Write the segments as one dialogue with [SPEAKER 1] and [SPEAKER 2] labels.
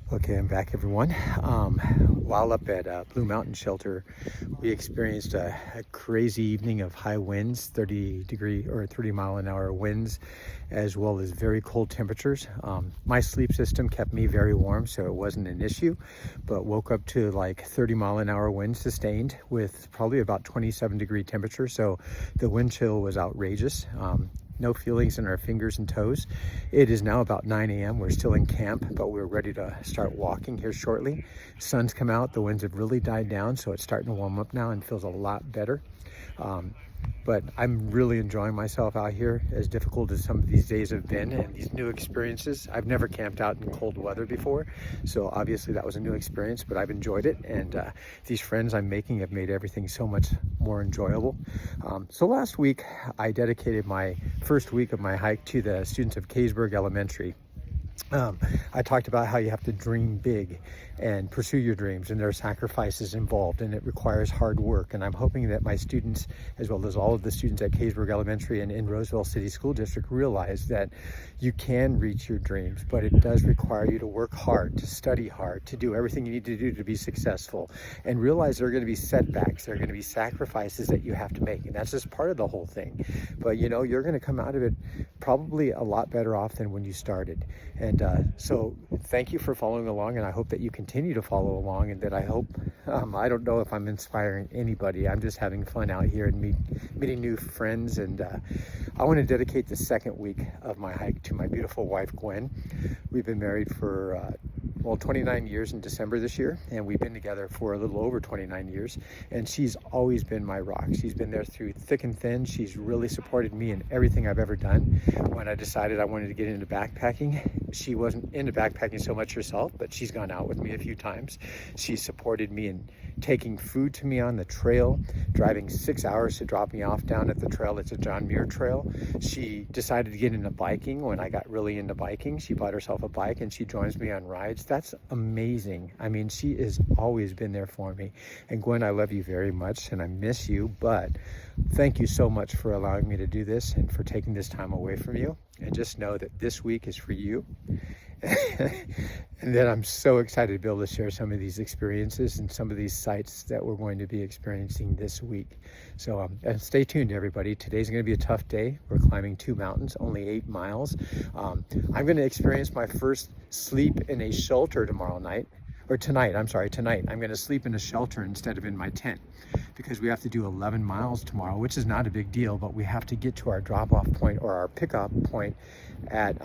[SPEAKER 1] Okay, I'm back, everyone. While up at Blue Mountain Shelter, we experienced a crazy evening of high winds, 30-degree or 30-mile-an-hour winds, as well as very cold temperatures. My sleep system kept me very warm, so it wasn't an issue, but woke up to like 30-mile-an-hour winds sustained with probably about 27-degree temperature, so the wind chill was outrageous. No feelings in our fingers and toes. It is now about 9 a.m. We're still in camp, but we're ready to start walking here shortly. Sun's come out, the winds have really died down, so it's starting to warm up now and feels a lot better. But I'm really enjoying myself out here, as difficult as some of these days have been and these new experiences. I've never camped out in cold weather before, so obviously that was a new experience, but I've enjoyed it. And these friends I'm making have made everything so much more enjoyable. So last week, I dedicated my first week of my hike to the students of Kaysburg Elementary. I talked about how you have to dream big and pursue your dreams, and there are sacrifices involved, and it requires hard work. And I'm hoping that my students, as well as all of the students at Kaysburg Elementary and in Roseville City School District, realize that you can reach your dreams, but it does require you to work hard, to study hard, to do everything you need to do to be successful, and realize there are going to be setbacks, there are going to be sacrifices that you have to make, and that's just part of the whole thing. But you know, you're going to come out of it probably a lot better off than when you started. And so thank you for following along, and I hope that you continue to follow along, and that I hope, I don't know if I'm inspiring anybody. I'm just having fun out here and meeting new friends. And I want to dedicate the second week of my hike to my beautiful wife, Gwen. We've been married for 29 years in December this year, and we've been together for a little over 29 years, and she's always been my rock. She's been there through thick and thin. She's really supported me in everything I've ever done. When I decided I wanted to get into backpacking, she wasn't into backpacking so much herself, but she's gone out with me a few times. She supported me in taking food to me on the trail, driving 6 hours to drop me off down at the trail. It's a John Muir trail. She decided to get into biking when I got really into biking. She bought herself a bike and she joins me on rides. That's amazing. I mean, she has always been there for me. And Gwen, I love you very much and I miss you, but thank you so much for allowing me to do this and for taking this time away from you. And just know that this week is for you. And then I'm so excited to be able to share some of these experiences and some of these sites that we're going to be experiencing this week. So and stay tuned, everybody. Today's going to be a tough day. We're climbing 2 mountains, only 8 miles. I'm going to experience my first sleep in a shelter tomorrow night. Or tonight, I'm sorry, tonight. I'm going to sleep in a shelter instead of in my tent, because we have to do 11 miles tomorrow, which is not a big deal, but we have to get to our drop-off point or our pickup point at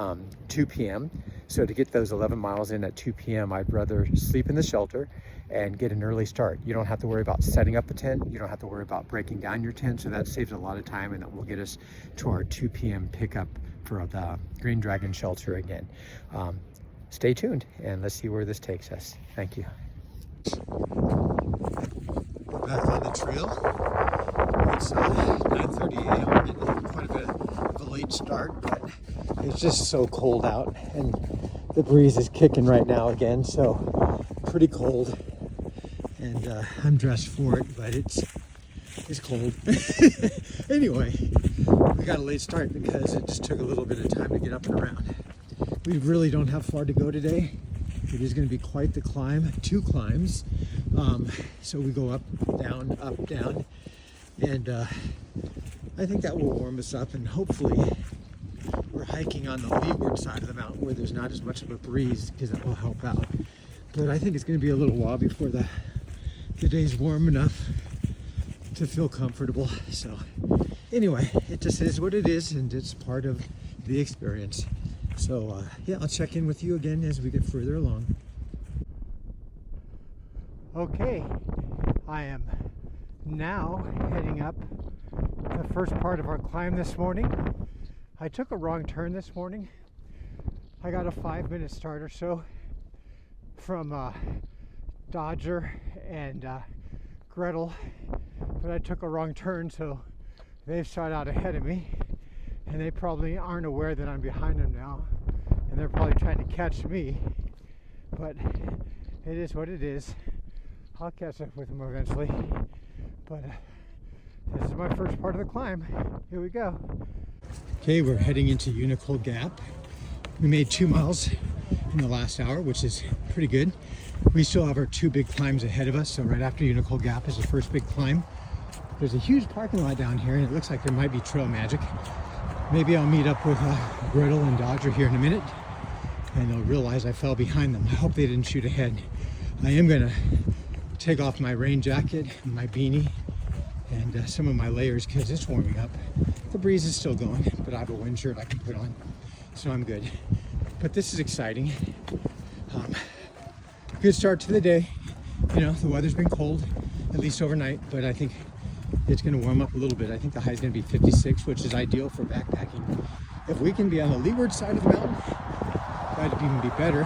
[SPEAKER 1] 2 p.m. So to get those 11 miles in at 2 p.m., I'd rather sleep in the shelter and get an early start. You don't have to worry about setting up a tent. You don't have to worry about breaking down your tent. So that saves a lot of time, and that will get us to our 2 p.m. pickup for the Green Dragon shelter again. Stay tuned and let's see where this takes us. Thank you. We're back on the trail. It's 9:30 a.m. We're getting quite a bit of a late start, but it's just so cold out and the breeze is kicking right now again, so pretty cold. And I'm dressed for it, but it's cold. Anyway, we got a late start because it just took a little bit of time to get up and around. We really don't have far to go today. It is going to be quite the climb, 2 climbs. So we go up, down, and I think that will warm us up, and hopefully we're hiking on the leeward side of the mountain where there's not as much of a breeze, because that will help out. But I think it's going to be a little while before the day's warm enough to feel comfortable. So anyway, it just is what it is, and it's part of the experience. So yeah, I'll check in with you again as we get further along. Okay, I am now heading up the first part of our climb this morning. I took a wrong turn this morning. I got a 5-minute start or so from Dodger and Gretel, but I took a wrong turn, so they've shot out ahead of me. And they probably aren't aware that I'm behind them now, and they're probably trying to catch me, but it is what it is. I'll catch up with them eventually, but this is my first part of the climb. Here we go. Okay, we're heading into Unicle Gap. We made 2 miles in the last hour, which is pretty good. We still have our 2 big climbs ahead of us. So right after Unical Gap is the first big climb. There's a huge parking lot down here, and it looks like there might be trail magic. Maybe I'll meet up with Gretel and Dodger here in a minute, and they'll realize I fell behind them. I hope they didn't shoot ahead. I am gonna take off my rain jacket, my beanie, and some of my layers because it's warming up. The breeze is still going, but I have a wind shirt I can put on, so I'm good. But this is exciting. Good start to the day. You know, the weather's been cold, at least overnight, but I think it's going to warm up a little bit. I think the high is going to be 56, which is ideal for backpacking. If we can be on the leeward side of the mountain, that'd even be better.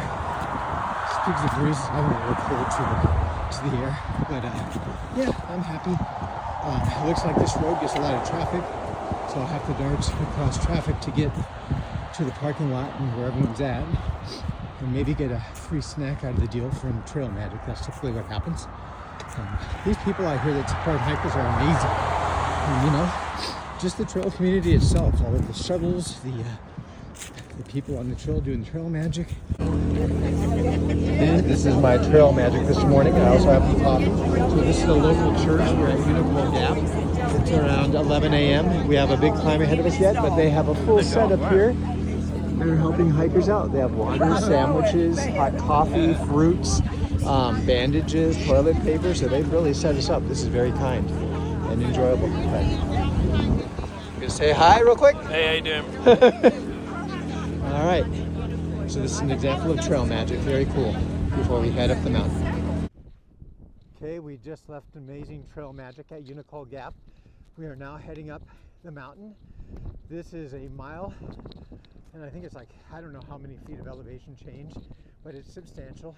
[SPEAKER 1] Speaks of breeze, I don't want to look forward to the air, but yeah, I'm happy. It looks like this road gets a lot of traffic, so I'll have to dart across traffic to get to the parking lot and where everyone's at, and maybe get a free snack out of the deal from Trail Magic. That's typically what happens. These people I hear that support hikers are amazing. And, you know, just the trail community itself, all of the shuttles, the people on the trail doing trail magic. This is my trail magic this morning. I also have some coffee. So this is a local church. We're at Unical Gap. It's around 11 a.m. We have a big climb ahead of us yet, but they have a full setup here. They're helping hikers out. They have water, sandwiches, hot coffee, fruits, bandages, toilet paper. So they've really set us up. This is very kind and enjoyable. I'm gonna say hi real quick.
[SPEAKER 2] Hey, how you doing?
[SPEAKER 1] All right. So this is an example of trail magic. Very cool. Before we head up the mountain. Okay, we just left amazing trail magic at Unical Gap. We are now heading up the mountain. This is a mile, and I think it's like, I don't know how many feet of elevation change, but it's substantial.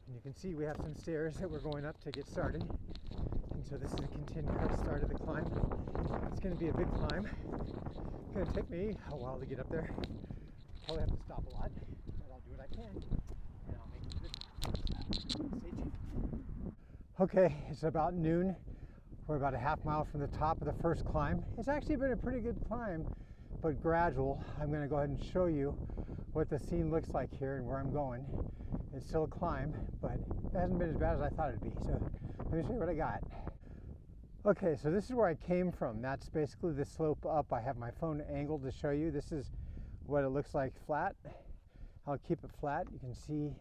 [SPEAKER 1] And you can see we have some stairs that we're going up to get started. And so this is a continuous start of the climb. It's going to be a big climb. It's going to take me a while to get up there. Probably have to stop a lot, but I'll do what I can. And I'll make it good. Stay tuned. Okay, it's about noon. We're about a half mile from the top of the first climb. It's actually been a pretty good climb, but gradual. I'm going to go ahead and show you what the scene looks like here and where I'm going. It's still a climb, but it hasn't been as bad as I thought it'd be. So let me show you what I got. Okay, so this is where I came from. That's basically the slope up. I have my phone angled to show you. This is what it looks like flat. I'll keep it flat. You can see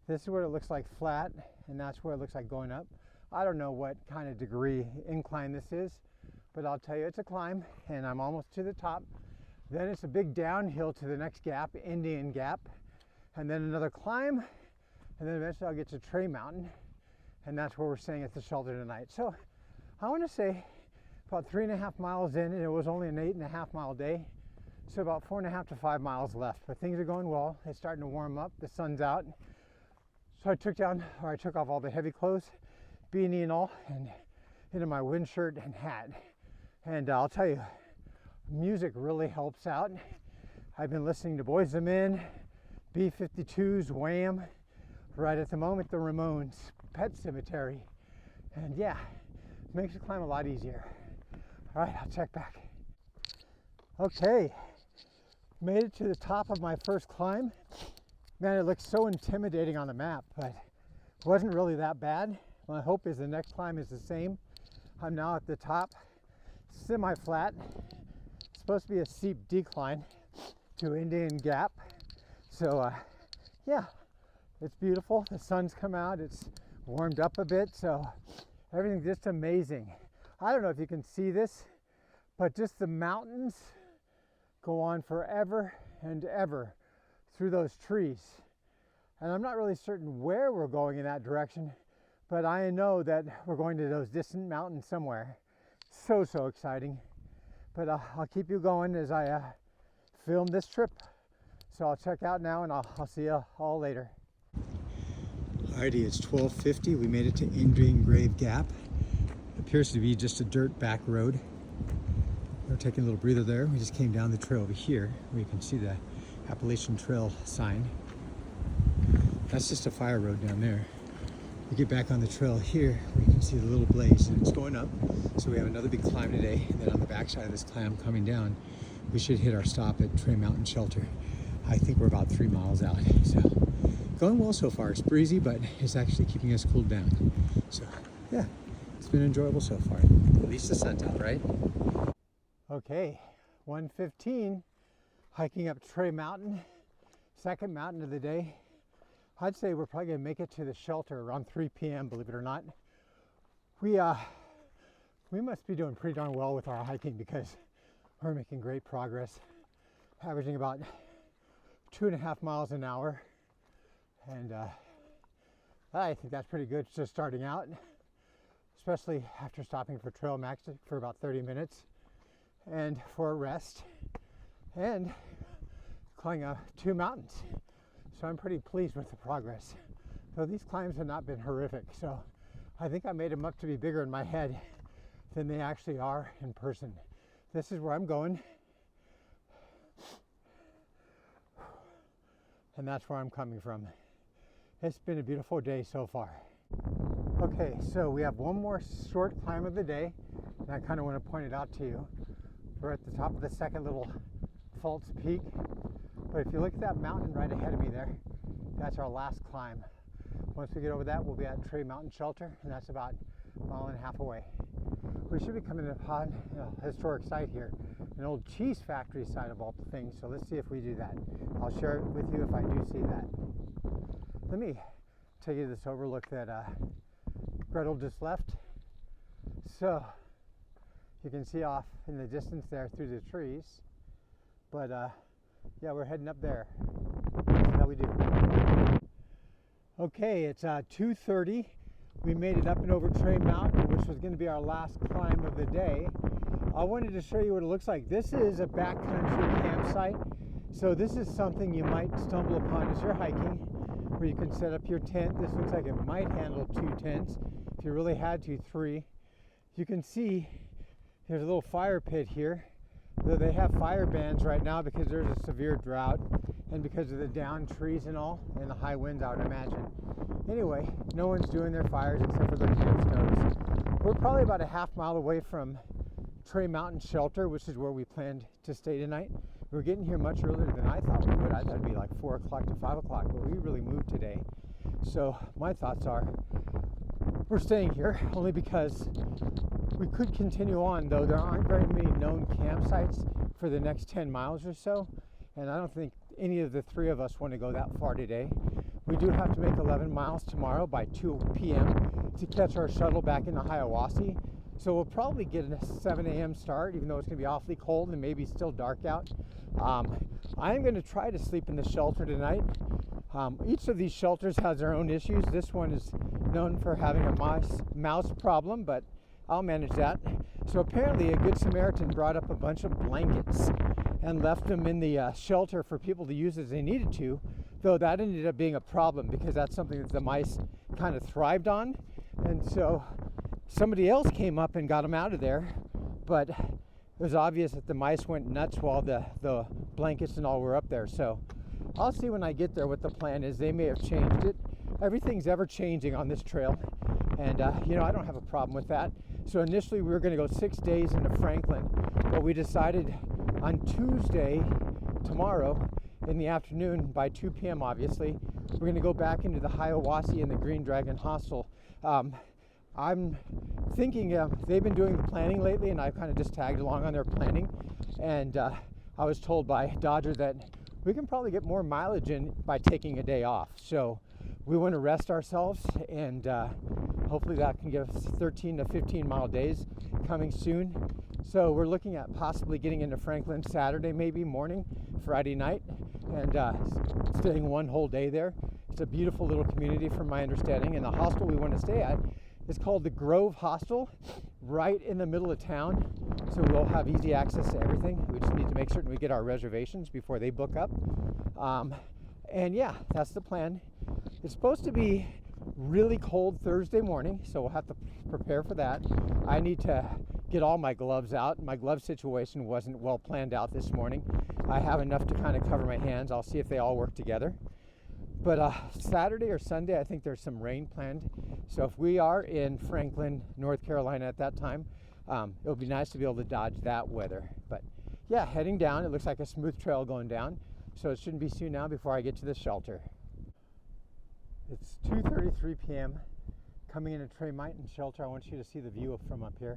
[SPEAKER 1] this is what it looks like flat, and that's where it looks like going up. I don't know what kind of degree incline this is, but I'll tell you it's a climb, and I'm almost to the top. Then it's a big downhill to the next gap, Indian Gap, and then another climb, and then eventually I'll get to Trey Mountain, and that's where we're staying at the shelter tonight. So I want to say about 3.5 miles in, and it was only an 8.5 mile day, so about 4.5 to 5 miles left. But things are going well. It's starting to warm up. The sun's out. So I took off all the heavy clothes, beanie and all, and into my wind shirt and hat. And I'll tell you, music really helps out. I've been listening to Boyz II Men, B-52s, Wham, right at the moment the Ramones, Pet Cemetery, and yeah, it makes the climb a lot easier. All right, I'll check back. Okay, made it to the top of my first climb. Man, it looks so intimidating on the map, but it wasn't really that bad. My hope is the next climb is the same. I'm now at the top, semi-flat. It's supposed to be a steep decline to Indian Gap. So yeah, it's beautiful. The sun's come out, it's warmed up a bit, so everything's just amazing. I don't know if you can see this, but just the mountains go on forever and ever through those trees. And I'm not really certain where we're going in that direction, but I know that we're going to those distant mountains somewhere. So exciting. But I'll keep you going as I film this trip. So I'll check out now, and I'll see you all later. Alrighty, it's 12:50. We made it to Indian Grave Gap. It appears to be just a dirt back road. We're taking a little breather there. We just came down the trail over here where you can see the Appalachian Trail sign. That's just a fire road down there. We get back on the trail here where you can see the little blaze, and it's going up. So we have another big climb today. And then on the backside of this climb coming down, we should hit our stop at Trey Mountain Shelter. I think we're about 3 miles out. So going well so far. It's breezy, but it's actually keeping us cooled down. So yeah, it's been enjoyable so far. At least the sun's out, right? Okay, 1:15, hiking up Trail Mountain, second mountain of the day. I'd say we're probably gonna make it to the shelter around 3 p.m., believe it or not. We must be doing pretty darn well with our hiking because we're making great progress, averaging about 2.5 miles an hour. And I think that's pretty good just starting out, especially after stopping for Trail Max for about 30 minutes and for a rest and climbing up 2 mountains. So I'm pretty pleased with the progress. Though these climbs have not been horrific, so I think I made them up to be bigger in my head than they actually are in person. This is where I'm going, and that's where I'm coming from. It's been a beautiful day so far. Okay, so we have one more short climb of the day, and I kind of want to point it out to you. We're at the top of the second little false peak, but if you look at that mountain right ahead of me there, that's our last climb. Once we get over that, we'll be at Trail Mountain Shelter, and that's about 1.5 miles away. We should be coming upon a historic site here, an old cheese factory site of all things, so let's see if we do that. I'll share it with you if I do see that. Let me take you to this overlook that Gretel just left. So you can see off in the distance there through the trees, but yeah, we're heading up there. That's how we do. Okay, it's 2:30. We made it up and over Trail Mountain, which was going to be our last climb of the day. I wanted to show you what it looks like. This is a backcountry campsite, so this is something you might stumble upon as you're hiking, where you can set up your tent. This looks like it might handle 2 tents. If you really had to, 3. You can see there's a little fire pit here, though they have fire bans right now because there's a severe drought and because of the downed trees and all, and the high winds, I would imagine. Anyway, no one's doing their fires except for their camp stoves. We're probably about a half mile away from Trail Mountain Shelter, which is where we planned to stay tonight. We're getting here much earlier than I thought we would. I thought it'd be like 4 o'clock to 5 o'clock, but we really moved today. So my thoughts are we're staying here only because we could continue on, though there aren't very many known campsites for the next 10 miles or so, and I don't think any of the 3 of us want to go that far today. We do have to make 11 miles tomorrow by 2 p.m. to catch our shuttle back into Hiawassee. So we'll probably get a 7 a.m. start, even though it's going to be awfully cold and maybe still dark out. I'm going to try to sleep in the shelter tonight. Each of these shelters has their own issues. This one is known for having a mouse problem, but I'll manage that. So apparently a Good Samaritan brought up a bunch of blankets and left them in the shelter for people to use as they needed to, though that ended up being a problem because that's something that the mice kind of thrived on. And so somebody else came up and got them out of there, but it was obvious that the mice went nuts while the blankets and all were up there. So I'll see when I get there what the plan is. They may have changed it. Everything's ever changing on this trail, and you know, I don't have a problem with that. So initially we were going to go 6 days into Franklin, but we decided on Tuesday, tomorrow, in the afternoon by 2 p.m. obviously, we're going to go back into the Hiawassee and the Green Dragon Hostel. I'm thinking they've been doing the planning lately, and I've kind of just tagged along on their planning, and I was told by Dodger that we can probably get more mileage in by taking a day off. So we want to rest ourselves, and hopefully that can give us 13 to 15 mile days coming soon. So we're looking at possibly getting into Franklin Saturday, maybe morning, Friday night, and staying 1 whole day there. It's a beautiful little community from my understanding, and the hostel we want to stay at is called the Grove Hostel, right in the middle of town. So we'll have easy access to everything. We just need to make certain we get our reservations before they book up. And yeah, that's the plan. It's supposed to be really cold Thursday morning, so we'll have to prepare for that. I need to get all my gloves out. My glove situation wasn't well planned out this morning. I have enough to kind of cover my hands. I'll see if they all work together. But Saturday or Sunday, I think there's some rain planned. So if we are in Franklin, North Carolina at that time, it would be nice to be able to dodge that weather. But yeah, heading down, it looks like a smooth trail going down. So it shouldn't be soon now before I get to the shelter. It's 2:33 p.m. Coming into Trey Mountain Shelter. I want you to see the view from up here.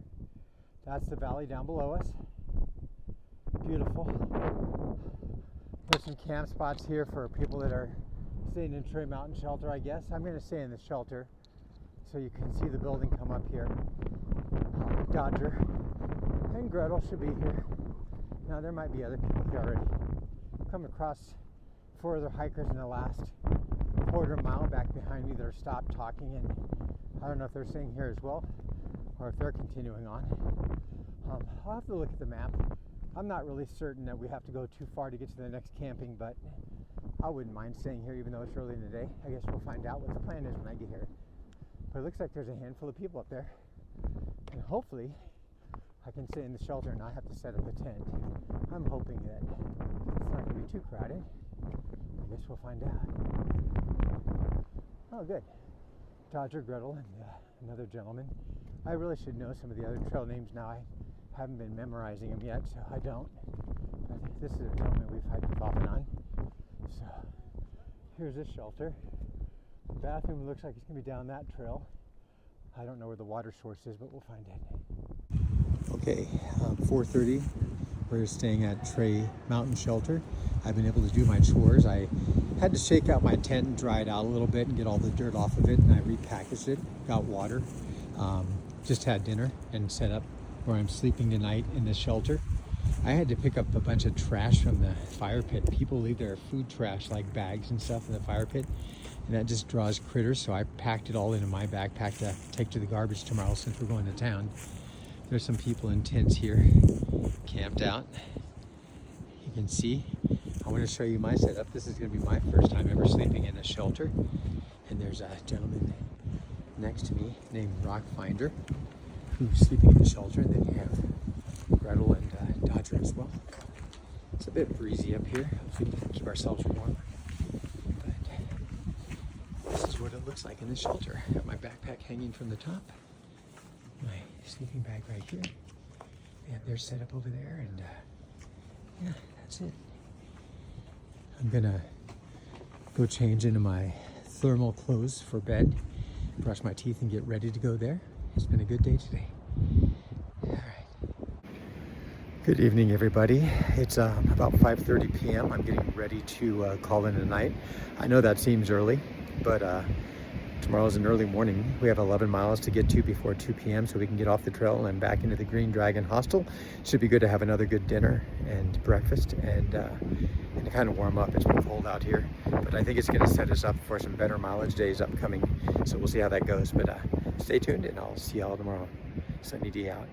[SPEAKER 1] That's the valley down below us. Beautiful. There's some camp spots here for people that are staying in Trey Mountain Shelter, I guess. I'm going to stay in the shelter so you can see the building come up here. Dodger and Gretel should be here. Now there might be other people here already. Come across 4 other hikers in the last quarter mile back behind me that are stopped talking, and I don't know if they're staying here as well or if they're continuing on. I'll have to look at the map. I'm not really certain that we have to go too far to get to the next camping, but I wouldn't mind staying here even though it's early in the day. I guess we'll find out what the plan is when I get here. But it looks like there's a handful of people up there, and hopefully I can stay in the shelter and not have to set up a tent. I'm hoping that it's not going to be too crowded. I guess we'll find out. Oh, good. Dodger, Gretel, and another gentleman. I really should know some of the other trail names now. I haven't been memorizing them yet, so I don't. But this is a gentleman we've hiked with off and on. So here's this shelter. The bathroom looks like it's going to be down that trail. I don't know where the water source is, but we'll find it. Okay, 4:30. We're staying at Trey Mountain Shelter. I've been able to do my chores. I had to shake out my tent and dry it out a little bit and get all the dirt off of it, and I repackaged it, got water, just had dinner and set up where I'm sleeping tonight in the shelter. I had to pick up a bunch of trash from the fire pit. People leave their food trash like bags and stuff in the fire pit, and that just draws critters, so I packed it all into my backpack to take to the garbage tomorrow since we're going to town. There's some people in tents here, camped out. You can see. I want to show you my setup. This is going to be my first time ever sleeping in a shelter. And there's a gentleman next to me named Rockfinder who's sleeping in the shelter. And then you have Gretel and Dodger as well. It's a bit breezy up here. Hopefully we can keep ourselves warm. But this is what it looks like in the shelter. Got my backpack hanging from the top. My sleeping bag right here. They have their setup over there, and yeah, that's it. I'm gonna go change into my thermal clothes for bed, brush my teeth, and get ready to go there. It's been a good day today. All right. Good evening, everybody. It's about 5:30 p.m. I'm getting ready to call in a night. I know that seems early, but tomorrow's an early morning. We have 11 miles to get to before 2 p.m. so we can get off the trail and back into the Green Dragon Hostel. Should be good to have another good dinner and breakfast and to kind of warm up. It's been cold out here, but I think it's going to set us up for some better mileage days upcoming. So we'll see how that goes. But stay tuned, and I'll see y'all tomorrow. Sunny D out.